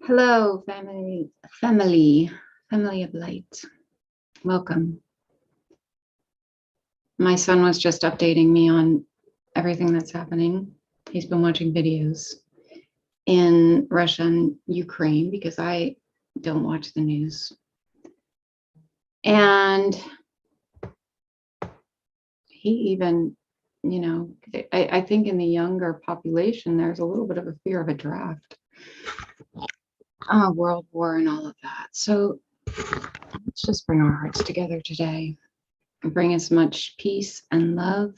Hello, family of light. Welcome. My son was just updating me on everything that's happening. He's been watching videos in Russia and Ukraine because I don't watch the news. And he even, I think in the younger population, there's a little bit of a fear of a draft. World War and all of that. So let's just bring our hearts together today and bring as much peace and love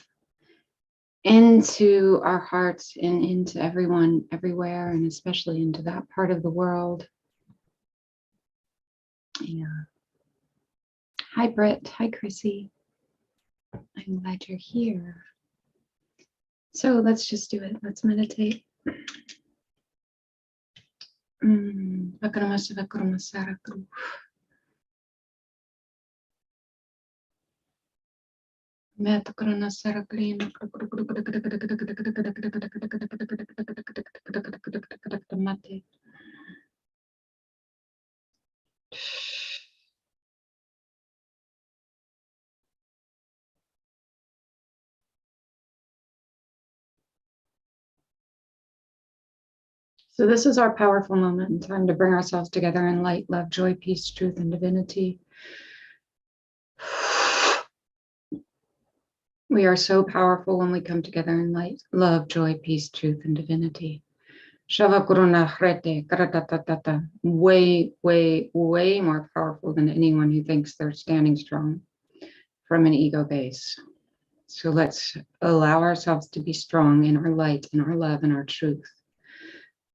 into our hearts and into everyone, everywhere, and especially into that part of the world. Yeah. Hi, Britt. Hi, Chrissy. I'm glad you're here. So let's just do it. Let's meditate. So this is our powerful moment in time to bring ourselves together in light, love, joy, peace, truth, and divinity. We are so powerful when we come together in light, love, joy, peace, truth, and divinity. Way, way, way more powerful than anyone who thinks they're standing strong from an ego base. So let's allow ourselves to be strong in our light, in our love, in our truth.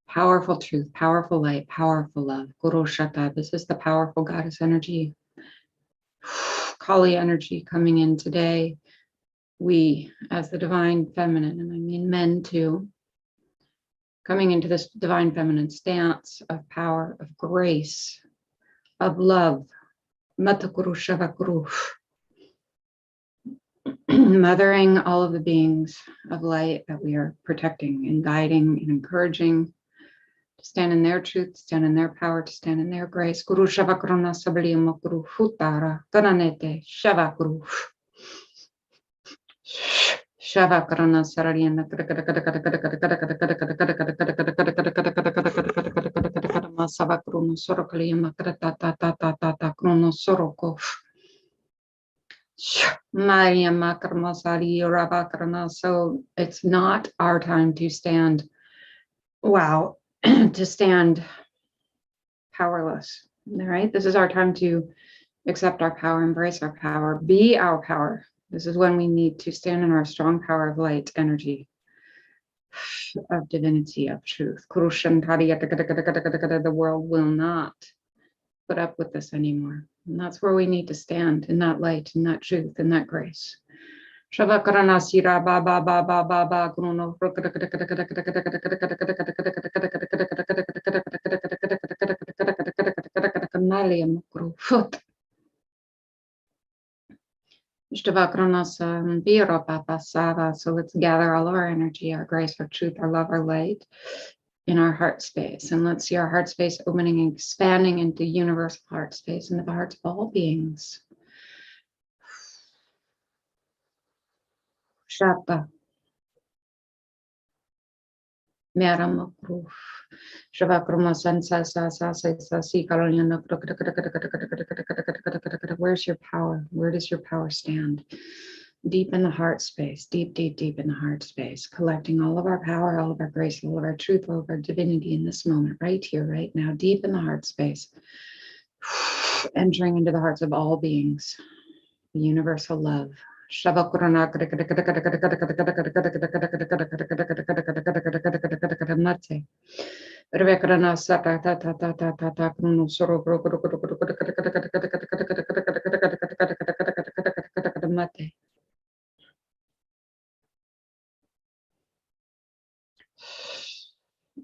Powerful truth, powerful light, powerful love. Guru Shakti. This is the powerful goddess energy. Kali energy coming in today. We, as the divine feminine, and I mean men too, coming into this divine feminine stance of power, of grace, of love. Matakuru Shavakuru. Mothering all of the beings of light that we are protecting and guiding and encouraging to stand in their truth, to stand in their power, to stand in their grace. Guru Shavakrona Sabliyamakuru Futara Kananete Shavakuru Shavakrona Sarariana Masavakrunu Sorokaliyama Tata Krono Soroko Maria Makarmasari Rabakrana. So it's not our time to stand, wow, to stand powerless. All right. This is our time to accept our power, embrace our power, be our power. This is when we need to stand in our strong power of light, energy, of divinity, of truth. The world will not put up with this anymore. And that's where we need to stand, in that light, in that truth, in that grace. So let's gather all of our energy, our grace, our truth, our love, our light in our heart space. And let's see our heart space opening and expanding into universal heart space, into the hearts of all beings. Shapa. Meramakru. Where's your power? Where does your power stand? Deep in the heart space, deep, deep, deep in the heart space, collecting all of our power, all of our grace, all of our truth, all of our divinity in this moment, right here, right now, deep in the heart space, entering into the hearts of all beings, the universal love.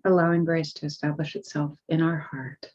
Allowing grace to establish itself in our heart.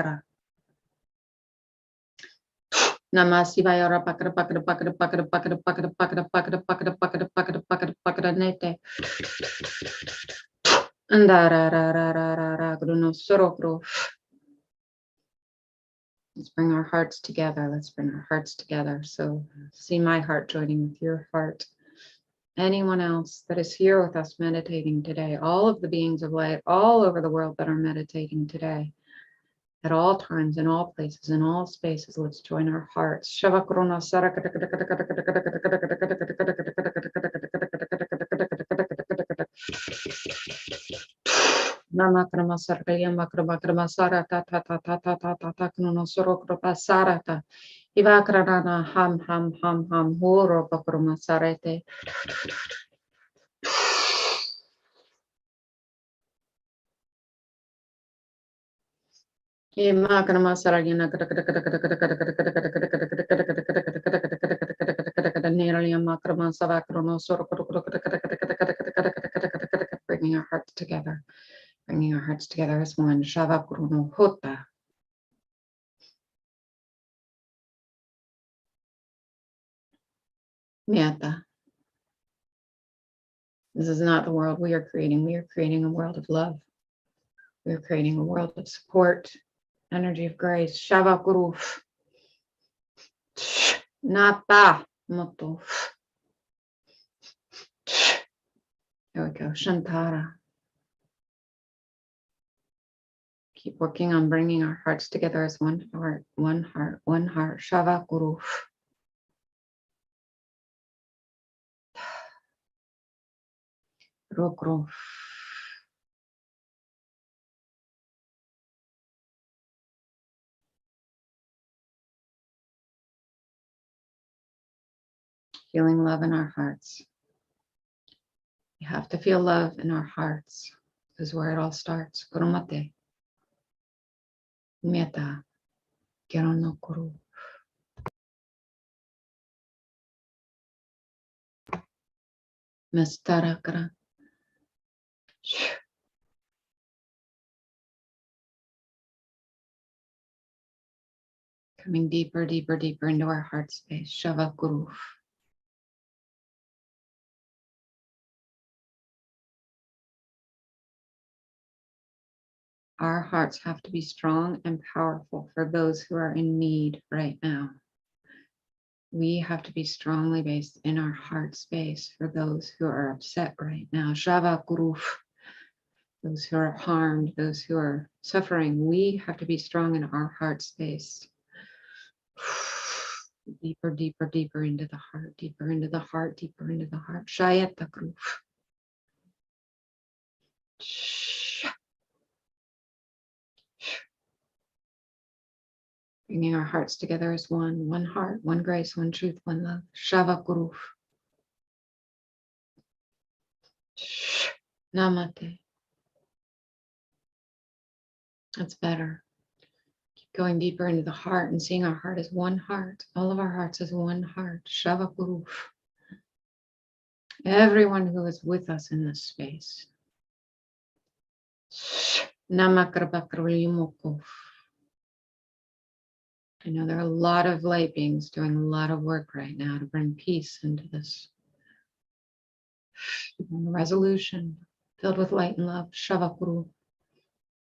Pakra. Namasivaya Pakra Pakra Pakra Pakra Pakra Pakra Pakra Pakra Pakra Pakra Pakra Pakra Pakra Nete. Andara ra ra ra ra ra Gruno Sorokro. Let's bring our hearts together. Let's bring our hearts together. So see my heart joining with your heart. Anyone else that is here with us meditating today, all of the beings of light all over the world that are meditating today, at all times, in all places, in all spaces, let's join our hearts. Nama krama sarkaya makrama krama sarata ta ta ta ta ta ta ta knuno sorokropa sarata. Ivakrana ham ham ham ham horo pakrama sarete. Imakrama saragina makrama savakrono sorokro, bringing our hearts together. Bringing our hearts together as one. Shavakruno Hota. Metta. This is not the world we are creating. We are creating a world of love. We are creating a world of support, energy of grace. Shavakuru. Napa. Moto. There we go. Shantara. Keep working on bringing our hearts together as one heart, one heart, one heart. Shavakuru. Rokro. Feeling love in our hearts. We have to feel love in our hearts. This is where it all starts. Kurumate. Metta. Gerono kuru. Mastarakara. Coming deeper, deeper, deeper into our heart space. Shavakuru. Our hearts have to be strong and powerful for those who are in need right now. We have to be strongly based in our heart space for those who are upset right now. Shavakuru. Those who are harmed, those who are suffering. We have to be strong in our heart space. Deeper, deeper, deeper into the heart, deeper into the heart, deeper into the heart. Shayatakru. Bringing our hearts together as one heart, one grace, one truth, one love. Shavakuru. Namate. That's better. Keep going deeper into the heart and seeing our heart as one heart. All of our hearts as one heart. Shavakuru. Everyone who is with us in this space. Namakrabakrulimoko. I know there are a lot of light beings doing a lot of work right now to bring peace into this resolution filled with light and love. Shavakuru.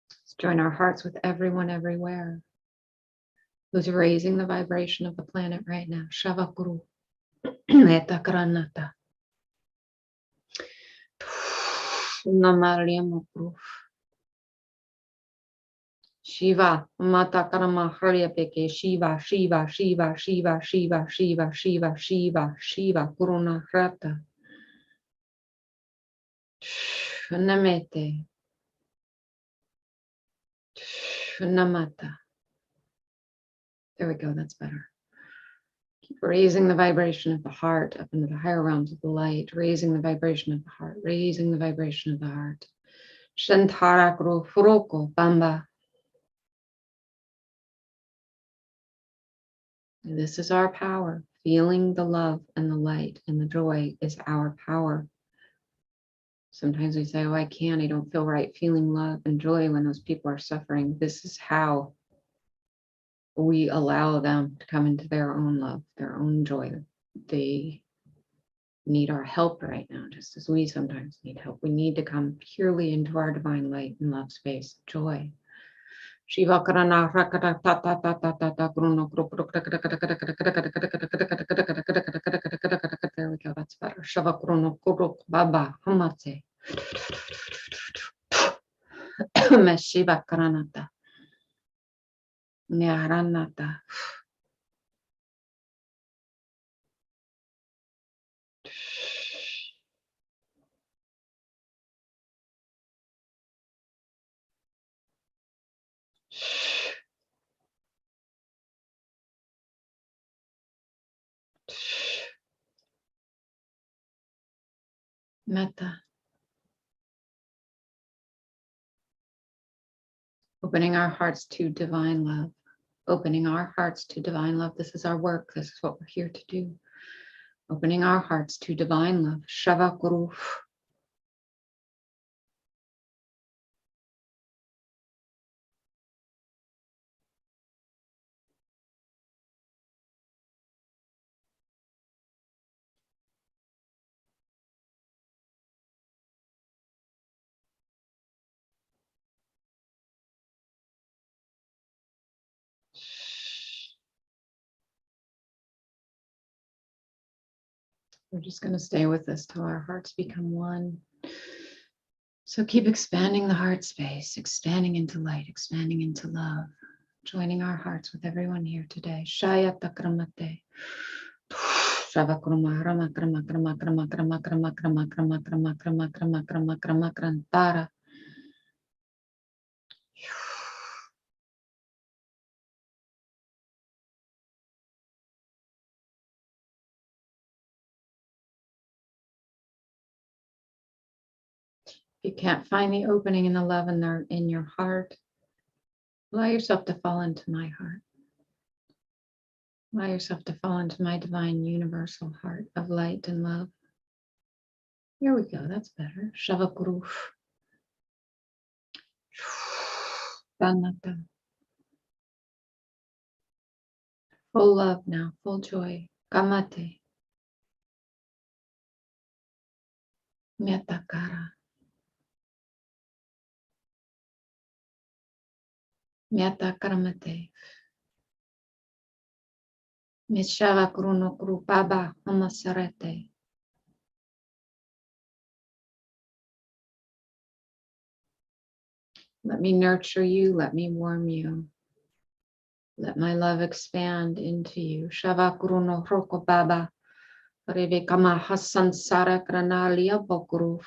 Let's join our hearts with everyone everywhere who's raising the vibration of the planet right now. Shavakuru. Metakranata. Namariamokru. Shiva, Mata Karama Haryapeke, Shiva, Shiva, Shiva, Shiva, Shiva, Shiva, Shiva, Shiva, Shiva, Kuruna Rata. Namete. Namata. There we go, that's better. Keep raising the vibration of the heart up into the higher realms of the light, raising the vibration of the heart, raising the vibration of the heart. Shantara Guru Furoko Bamba. This is our power. Feeling the love and the light and the joy is our power. Sometimes we say, oh, I don't feel right feeling love and joy when those people are suffering. This is how we allow them to come into their own love, their own joy. They need our help right now, just as we sometimes need help. We need to come purely into our divine light and love space, joy. Shiva Karana Rakata Tata Tata Tata Gruno. There we go, that's better. Shava Gruno Kuruk Baba Hamate. Meshiva Karanata. Nyaranata. Metta. Opening our hearts to divine love. Opening our hearts to divine love. This is our work. This is what we're here to do. Opening our hearts to divine love. Shava Guru. We're just going to stay with this till our hearts become one. So keep expanding the heart space, expanding into light, expanding into love, joining our hearts with everyone here today. Shaya Takramate. Shavakrama Rama Krama Krama Krama Krama Krama Krama Krama Krama Krama Krama Krama Krama Krantara. If you can't find the opening in the love in your heart, allow yourself to fall into my heart. Allow yourself to fall into my divine universal heart of light and love. Here we go, that's better. Shavakuru. Danata. Full love now, full joy. Kamate. Metakara. Metakaramate. Mishava Kuruno Kuru Baba Amasarete. Let me nurture you, let me warm you. Let my love expand into you. Shava Kuruno Roko Baba. Reve Kama Hassan Sara Granalia Bokuruf.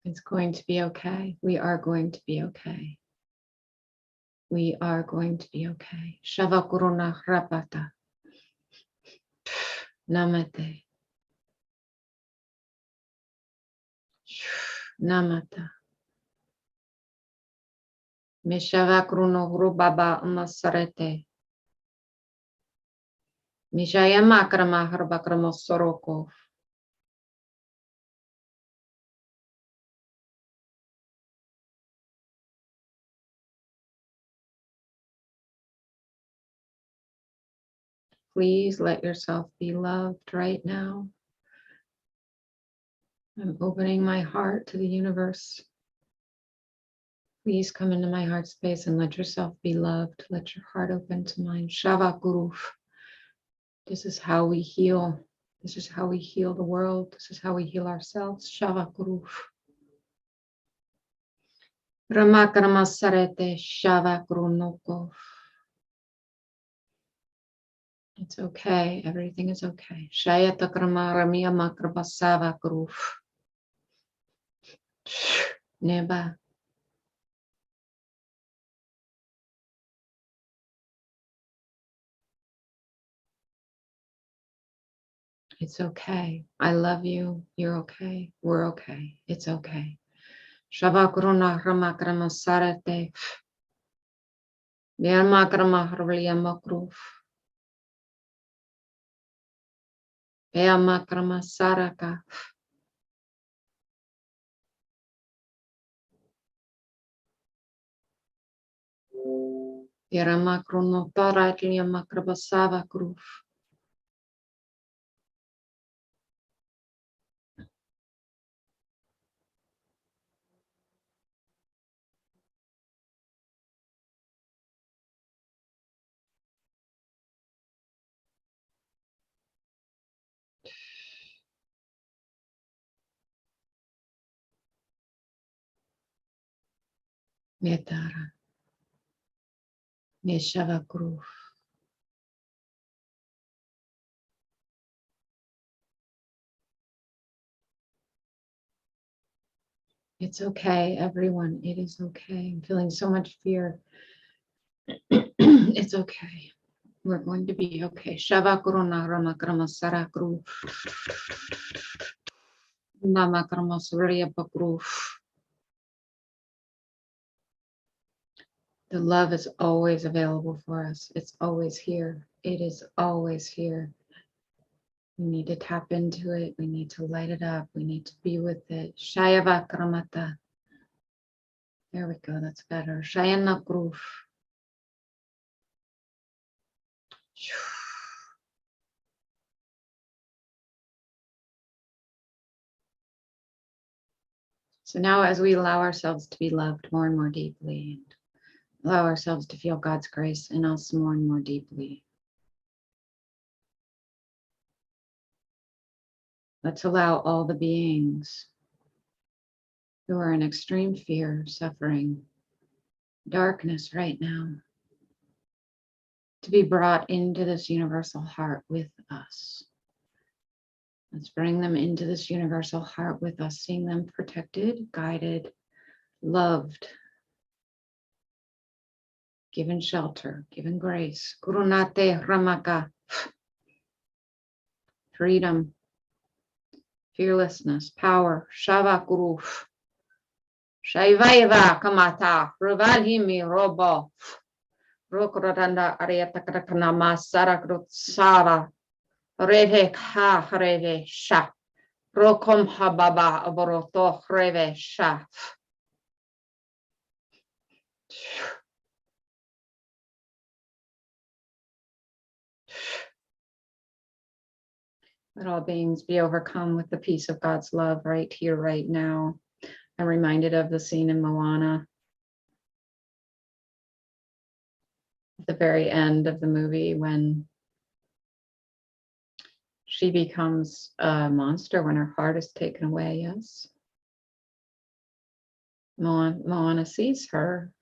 It's going to be okay. We are going to be okay. We are going to be okay. Shavakuruna Rapata. Namate. Namata. Mishavakuruno Rubaba Masarete. Mishayamakrama Harbakramo Soroko. Please let yourself be loved right now. I'm opening my heart to the universe. Please come into my heart space and let yourself be loved. Let your heart open to mine. Shava Guru. This is how we heal. This is how we heal the world. This is how we heal ourselves. Shava Guru. Ramakramasarete Shavakrunoko. It's okay. Everything is okay. Shayatakrama Ramia Makrabasava Guru. Neba. It's okay. I love you. You're okay. We're okay. It's okay. Shavakruna Ramakramasarete. Vyamakrama Harvalia Makru. Vyamakrama Saraka. Yaramakruno Taratlia Makrabasava Guru. Metara. Meshavakru. It's okay, everyone. It is okay. I'm feeling so much fear. It's okay. We're going to be okay. Shavakruna Ramakrama Sarakru. Namakrama Surya Bakru. The love is always available for us. It's always here. It is always here. We need to tap into it. We need to light it up. We need to be with it. Shayavakramata. There we go. That's better. Shayanakru. So now as we allow ourselves to be loved more and more deeply, and allow ourselves to feel God's grace in us more and more deeply, let's allow all the beings who are in extreme fear, suffering, darkness right now, to be brought into this universal heart with us. Let's bring them into this universal heart with us, seeing them protected, guided, loved, given shelter, given grace. Gurunate Ramaka. Freedom, fearlessness, power. Shava Guru. Shaivaiva Kamata. Ruvalhimi Robo. Rokrodanda Ariatakrakanama Sarakrutsava. Reve Ha Reve Sha. Rokom Hababa Aboroto Reve Sha. Let all beings be overcome with the peace of God's love right here, right now. I'm reminded of the scene in Moana at the very end of the movie when she becomes a monster when her heart is taken away. Yes. Moana sees her.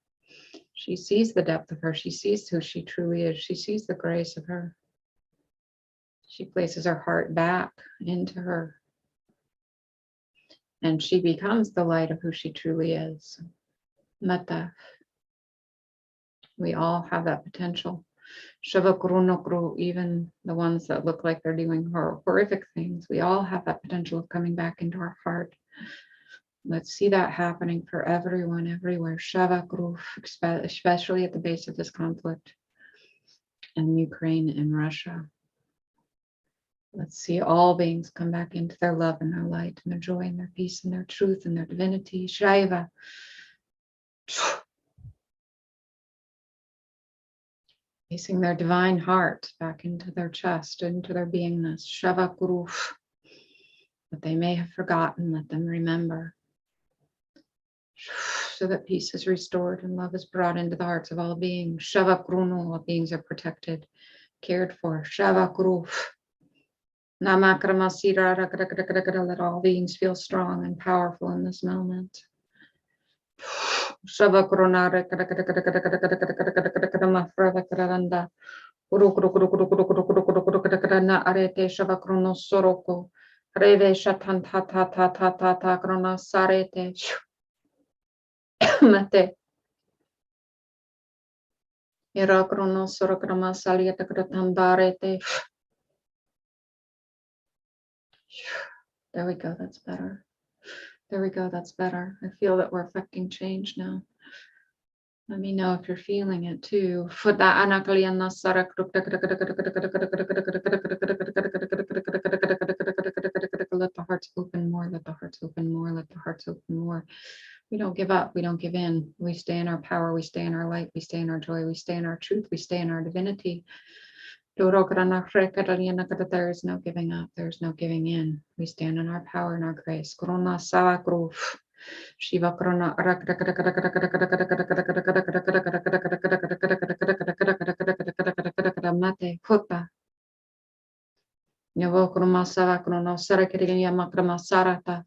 She sees the depth of her. She sees who she truly is. She sees the grace of her. She places her heart back into her. And she becomes the light of who she truly is. Mata. We all have that potential. Shavakurunokru, even the ones that look like they're doing horrific things, we all have that potential of coming back into our heart. Let's see that happening for everyone, everywhere. Shavakru, especially at the base of this conflict in Ukraine and Russia. Let's see all beings come back into their love and their light and their joy and their peace and their truth and their divinity. Shaiva. Placing their divine heart back into their chest, into their beingness. Shavakuru. What they may have forgotten, let them remember. So that peace is restored and love is brought into the hearts of all beings. Shavakrunu, all beings are protected, cared for. Shavakuru. Namakramasira. Let all beings feel strong and powerful in this moment. Shavakrona arete Shavakrono Soroko Reve Shatan ta Krona Sarete Mate Irakrono Sorokrama Saliata Kratambarete. There we go, that's better. There we go, that's better. I feel that we're affecting change now. Let me know if you're feeling it too. Let the hearts open more, let the hearts open more, let the hearts open more. We don't give up, we don't give in. We stay in our power, we stay in our light, we stay in our joy, we stay in our truth, we stay in our divinity. There is no giving up, there's no giving in. We stand in our power and our grace. Shiva Krona Mate Kuta Yavo Kroma Sava Krono Sarakiriya Makrama Sarata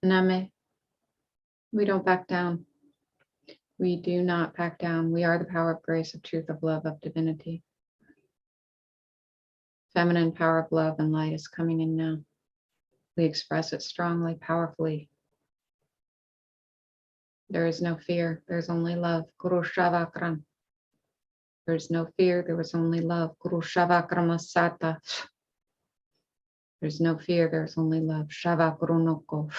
Name. We don't back down. We do not back down. We are the power of grace, of truth, of love, of divinity. Feminine power of love and light is coming in now. We express it strongly, powerfully. There is no fear. There's only love. Guru Shavakram. There's no fear. There was only love. Guru Shavakramasata. There's no fear. There's only love. Shavakrunoko.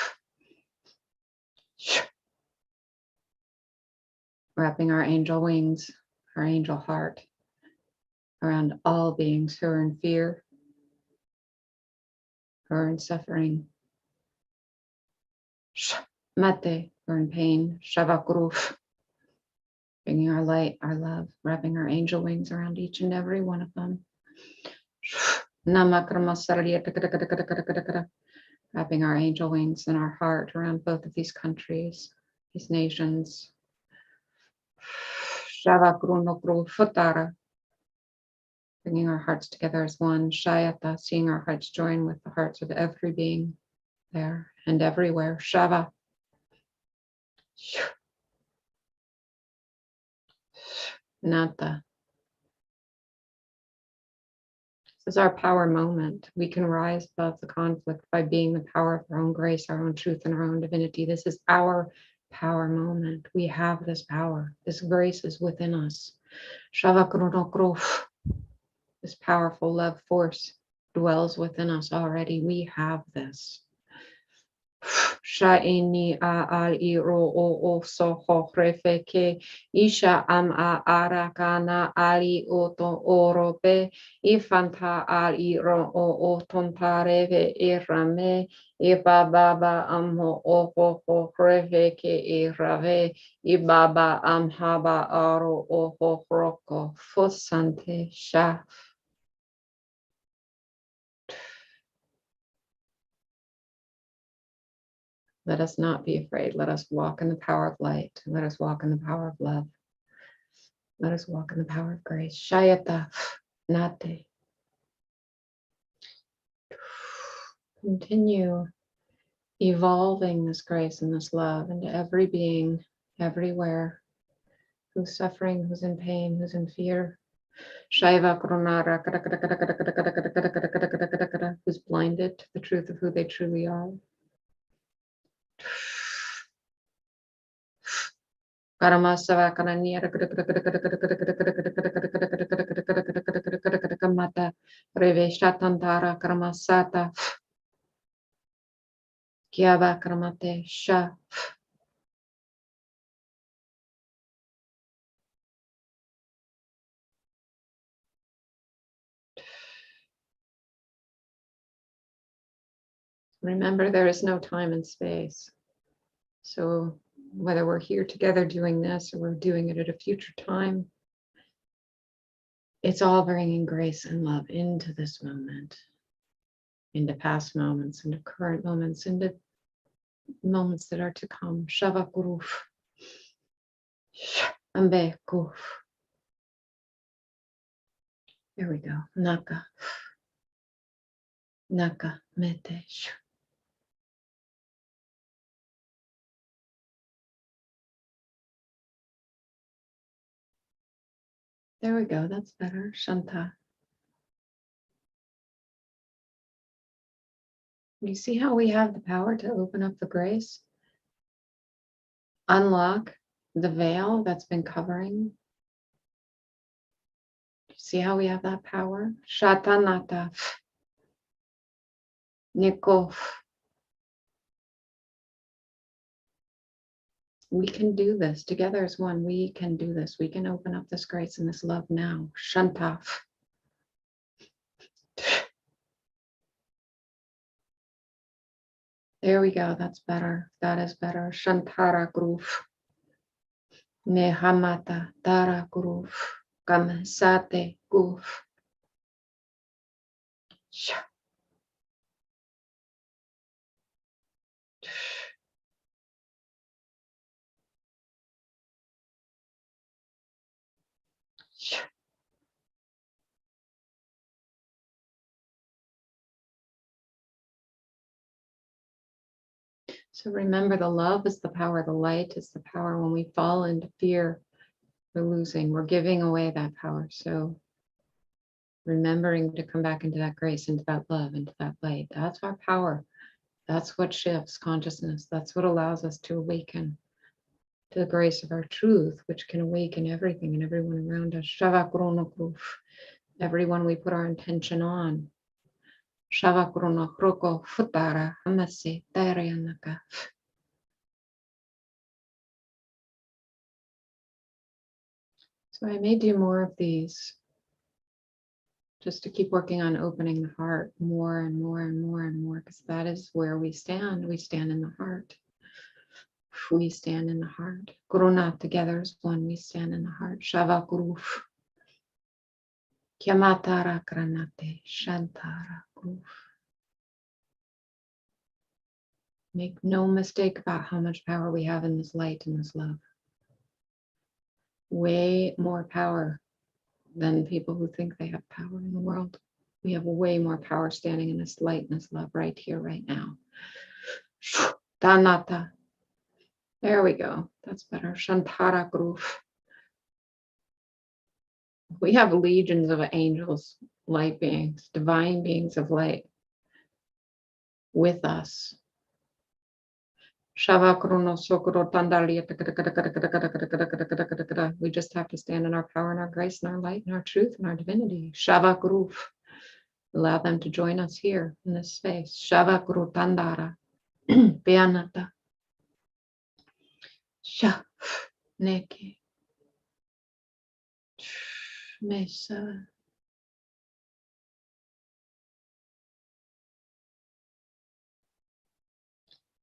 Wrapping our angel wings, our angel heart around all beings who are in fear, who are in suffering. Mate, we're in pain. Shavakuru, bringing our light, our love, wrapping our angel wings around each and every one of them. Wrapping our angel wings and our heart around both of these countries, these nations. Shavakuru Futara, bringing our hearts together as one. Shayata, seeing our hearts join with the hearts of every being there and everywhere. Shava. Nata. This is our power moment. We can rise above the conflict by being the power of our own grace, our own truth, and our own divinity. This is our power moment. We have this power. This grace is within us. This powerful love force dwells within us already. We have this. Shaini al iro o so horefe ke isha am a arakana ali oto orope ifanta al iro o tontareve irame ibaba amho o horefe ke irave ibaba amhaba aro o horoko fosante sha. Let us not be afraid. Let us walk in the power of light. Let us walk in the power of love. Let us walk in the power of grace. Shayata Nate. Continue evolving this grace and this love into every being, everywhere, who's suffering, who's in pain, who's in fear. Shaiva Kronara, who's blinded to the truth of who they truly are. Karamasava Kanania Mata Reveshatantara Karamasata Kiava Karamate Sha. Remember, there is no time and space. So whether we're here together doing this or we're doing it at a future time, it's all bringing grace and love into this moment, into past moments, into current moments, into moments that are to come. Shava Guruf. Ambe Guruf. There we go. Naka. Naka mete. There we go. That's better. Shanta. You see how we have the power to open up the grace? Unlock the veil that's been covering. You see how we have that power? Shatanata. Niko. We can do this. Together as one, we can do this. We can open up this grace and this love now. Shanta. There we go. That's better. That is better. Shantara groove. Nehamata Dara groove. Kamsate groove. So remember, the love is the power. The light is the power. When we fall into fear, we're losing. We're giving away that power. So remembering to come back into that grace, into that love, into that light. That's our power. That's what shifts consciousness. That's what allows us to awaken to the grace of our truth, which can awaken everything and everyone around us. Everyone we put our intention on. So I may do more of these, just to keep working on opening the heart more and more and more and more, because that is where we stand. We stand in the heart. We stand in the heart. Guruna together as one. We stand in the heart. Shava Guru. Kyamatara Kranate Shantara Guru. Make no mistake about how much power we have in this light and this love. Way more power than people who think they have power in the world. We have way more power standing in this light and this love right here, right now. Danata. There we go. That's better. Shantara Guru. We have legions of angels, light beings, divine beings of light with us. We just have to stand in our power and our grace and our light and our truth and our divinity. Allow them to join us here in this space. Shavakuru Tandara. Beanata. Sha. Neki. Mesa.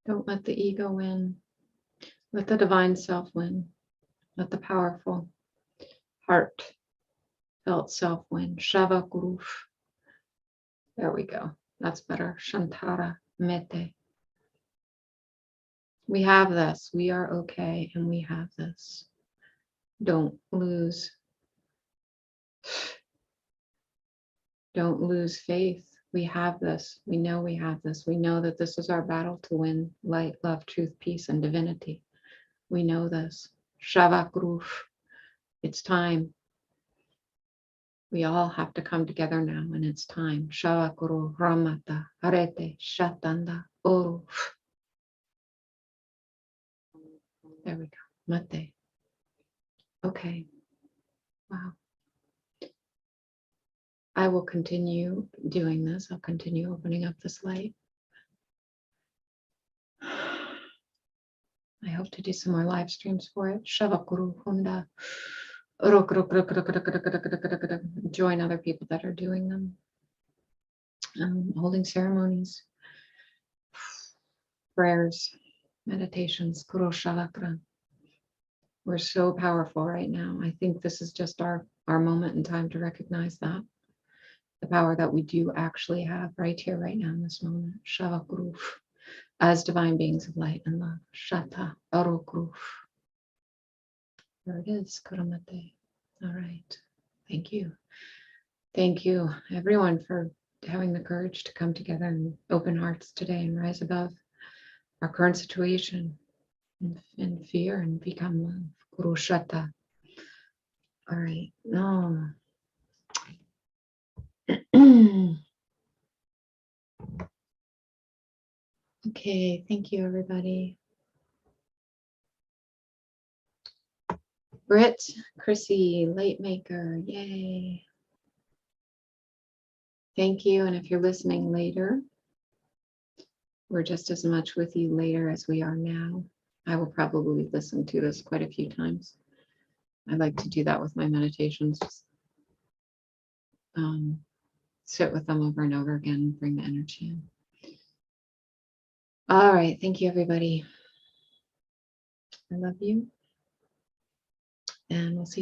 Don't let the ego win. Let the divine self win. Let the powerful heart-felt self win. Shavakuru. There we go. That's better. Shantara Mete. We have this. We are okay, and we have this. Don't lose faith. We have this. We know we have this. We know that this is our battle to win light, love, truth, peace, and divinity. We know this. Shavakru. It's time. We all have to come together now, and it's time. Shavakuru Ramata Arete Shatanda Oru. There we go. Mate. Okay. Wow. I will continue doing this. I'll continue opening up this light. I hope to do some more live streams for it. Shavakuru Hunda. Join other people that are doing them. Holding ceremonies, prayers, meditations. Kuro Shavakra. We're so powerful right now. I think this is just our moment in time to recognize that. The power that we do actually have right here, right now in this moment. Shavakuru. As divine beings of light and love. Shata Arokru. There it is. Kuramate. All right. Thank you. Thank you, everyone, for having the courage to come together and open hearts today and rise above our current situation and fear and become love. Guru Shata. All right. No. Okay. Thank you, everybody. Britt, Chrissy, Late Maker. Yay. Thank you. And if you're listening later, we're just as much with you later as we are now. I will probably listen to this quite a few times. I like to do that with my meditations. Just, sit with them over and over again, bring the energy in. All right. Thank you, everybody. I love you. And we'll see you.